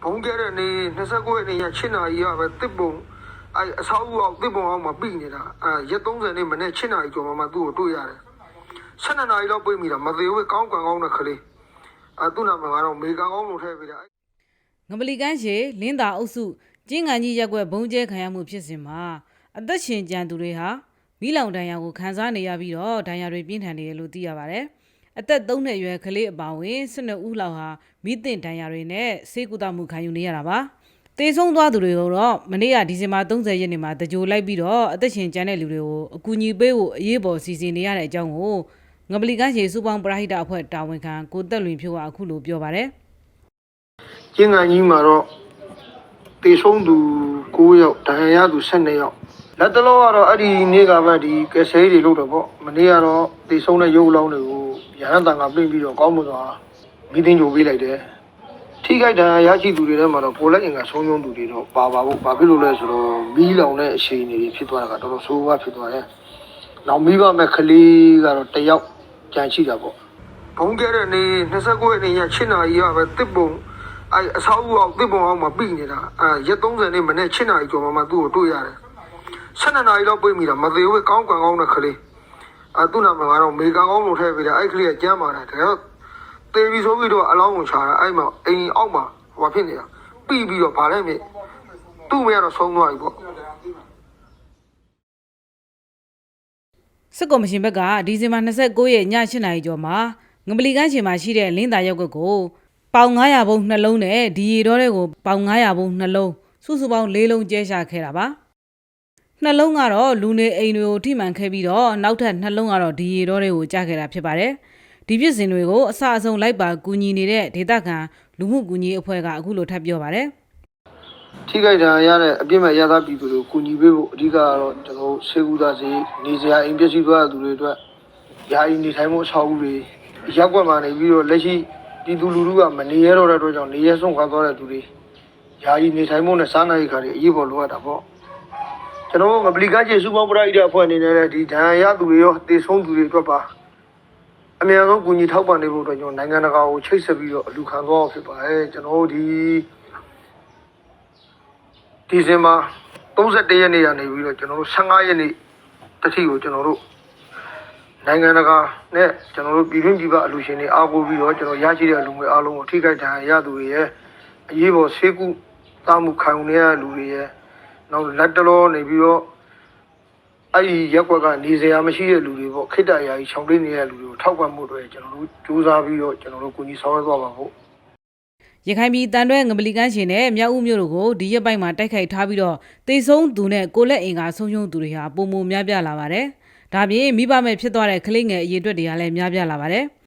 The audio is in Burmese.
ဘုံကျတဲ့နေ29ရက်နေ့ည7နာရီကပဲတစ်ပုံအဆောက်အဦအောင်တစ်ပုံအောင်မှာပြီးနေတာရက်30နေ့မနေ့7နာရီကျော်မှသူ့ကိုတွေ့ရတယ်12နာရီလောက်ပြေးမိတာမသေးဘူးကောင်းကန်ကောင်းတဲ့ကလေးသူ့နာမည်ကတော့မေကန်ကောင်းလို့ထည့်ပေးတာငပလီကန်းရှေလင်းသာအုပ်စုကျင်းကန်ကြီးရက်ွက်ဘုံကျဲခံရမှုဖြစ်စဉ်မှာအသက်ရှင်ကြံသူတွေဟာမိလောင်ဒဏ်ရာကိုခံစားနေရပြီးတော့ဒဏ်ရာတွေပြင်းထန်နေတယ်လို့သိရပါတယ်အသက်3နှစ်အရွယ်ကလေးအပါအဝင်12ဦးလောက်ဟာမိသင့်ဒဏ်ရာတွေနဲ့ဆေးကုသမှုခံယူနေရတာပါတေဆုံးသွားသူတွေကတော့မနေ့ကဒီဇင်ဘာ30ရက်နေ့မှာတကြိုလိုက်ပြီးတော့အသက်ရှင်ကျန်တဲ့လူတွေကိုအကူအညီပေးဖို့အရေးပေါ်စီစဉ်နေရတဲ့အကြောင်းကိုငပလီကန်းရှေစုပေါင်းပရဟိတအဖွဲ့တာဝန်ခံကိုသက်လွင်ဖြိုးကအခုလိုပြောပါတယ်ကျင်းကန်ကြီးမှာတော့တေဆုံးသူ9ယောက်ဒဏ်ရာရသူ12ယောက်လက်တလောကတော့အဲ့ဒီနေ့ကပဲဒီကဆဲတွေလုပ်တော့ပေါ့မနေ့ကတော့တေဆုံးတဲ့ရုပ်လောင်းတွေကိုရဟန်းတန်ကပြင်ပြီးတော့ကောင်းမွန်စွာမီးတင်ကြိုပေးလိုက်တယ်ထိခိုက်ဒဏ်ရာရရှိသူတွေထဲမှာတော့ပိုလက်အင်ကဆုံးရှုံးသူတွေတော့ပါဖို့ဘာဖြစ်လို့လဲဆိုတော့မီးလောင်တဲ့အခြေအနေတွေဖြစ်သွားတာကတော်တော်ဆိုးဝါးဖြစ်သွားတယ်နောက်မိဘမဲ့ကလေးကတော့တယောက်ကြံရှိတာပေါ့ဘုံကျတဲ့နေ29ရက်နေ့ည7နာရီကပဲတစ်ပုံအဆောက်အဦအောင်တစ်ပုံအောင်မှာပြီးနေတာရက်30နေ့မနေ့7နာရီကျော်မှသူ့ကိုတွေ့ရတယ်12နာရီလောက်ပြေးမိတာမသေးဘူးကောင်းကန်ကောင်းတဲ့ကလေးသူ့နာမည်ကတော့မေကန်ကောင်းလို့ထည့်ပေးတာအဲ့ကလေးကကျမ်းပါတယ်တကယ်တေးပြီးဆိုပြီးတော့အလောင်းကိုချတာအဲ့မှာအိမ်အောက်မှာဟိုဖြစ်နေတာပြီးပြီးတော့ဗာလဲမြေသူ့မရတော့ဆုံးသွားပြီပေါ့စစ်ကော်မရှင်ဘက်ကဒီဇင်ဘာ29ရက်ည8နာရီကျော်မှာငပလီကန်းရှင်မှာရှိတဲ့လင်းသာရက်ကွက်ကိုပေါင်900ဘုံနှလုံးနဲ့ဒီရီတော်တွေကိုပေါင်900ဘုံနှလုံးစုစုပေါင်း4လုံးကျဲရှာခဲ့တာပါနှလုံးကတော့လူနေအိမ်တွေကိုထိမှန်ခဲ့ပြီးတော့နောက်ထပ်နှလုံးကတော့ဒီရီတော်တွေကိုကြားခဲ့တာဖြစ်ပါတယ်ဒီပြစ်စင်တွေကိုအစအဆုံးလိုက်ပါကူညီနေတဲ့ဒေသခံလူမှုကူညီအဖွဲ့ကအခုလိုထပ်ပြောပါတယ်ထိခိုက်ဒဏ်ရာရတဲ့အပြစ်မဲ့ရသားပြည်သူတွေကိုကူညီပေးဖို့အဓိကကတော့ကျွန်တော်ဆေးကူသားစီနေစရာအိမ်ပစ္စည်းသွားတဲ့သူတွေအတွက်ယာယီနေထိုင်မှုအဆောက်အဦတွေရက်ွက်မှာနေပြီးတော့လက်ရှိပြည်သူလူထုကမနေရတော့တဲ့အတွက်ကြောင့်နေရဆုံးခွာသွားတဲ့သူတွေယာယီနေထိုင်မှုနဲ့စားနပ်ရိက္ခာတွေအရေးပေါ်လိုအပ်တာပေါ့ကျွန်တော်ငပလီကကျေစုပေါင်းပရိဒအဖွဲ့အနေနဲ့ဒီဒဏ်ရာရသူတွေရောတေဆုံးသူတွေအတွက်ပါအများဆုံးကူညီထောက်ပံ့နေဖို့အတွက်ကျွန်တော်နိုင်ငံတကာကိုချိတ်ဆက်ပြီးတော့အလူခံသွားအောင်ဖြစ်ပါတယ်ကျွန်တော်ဒီဇင်ဘာ31ရက်နေ့ကနေပြီးတော့ကျွန်တော်တို့15ရက်နေ့တတိကိုကျွန်တော်တို့နိုင်ငံတကာနဲ့ကျွန်တော်တို့ပြည်တွင်းပြည်ပအလူရှင်တွေအားကိုးပြီးတော့ကျွန်တော်ရရှိတဲ့အလူငွေအားလုံးကိုထိခိုက်ဒဏ်ရာရသူတွေရဲ့အရေးပေါ်ဆေးကုသမှုခံယူနေရတဲ့လူတွေရဲ့နောက်လက်တလောနေပြီးတော့အဲ့ဒီရက်ွက်ကနေစရာမရှိတဲ့လူတွေပေါ့ခိတ္တရာကြီးခြောက်သွင်းနေတဲ့လူတွေကိုထောက်ပံ့မှုတွေကျွန်တော်တို့စူးစမ်းပြီးတော့ကျွန်တော်တို့ကူညီဆောင်ရွက်သွားပါဖို့ရခိုင်ပြည်တန်တွဲငပလီကန်းရှင်နဲ့မြောက်ဦးမြို့တို့ကိုဒီရက်ပိုင်းမှာတိုက်ခိုက်ထားပြီးတော့တေဆုံးသူနဲ့ကိုလက်အင်ကဆုံးရှုံးသူတွေဟာပုံမများပြားလာပါတယ်။ဒါပြင်မိဘမဲ့ဖြစ်သွားတဲ့ကလေးငယ်အရေးအတွက်တွေကလည်းများပြားလာပါတယ်။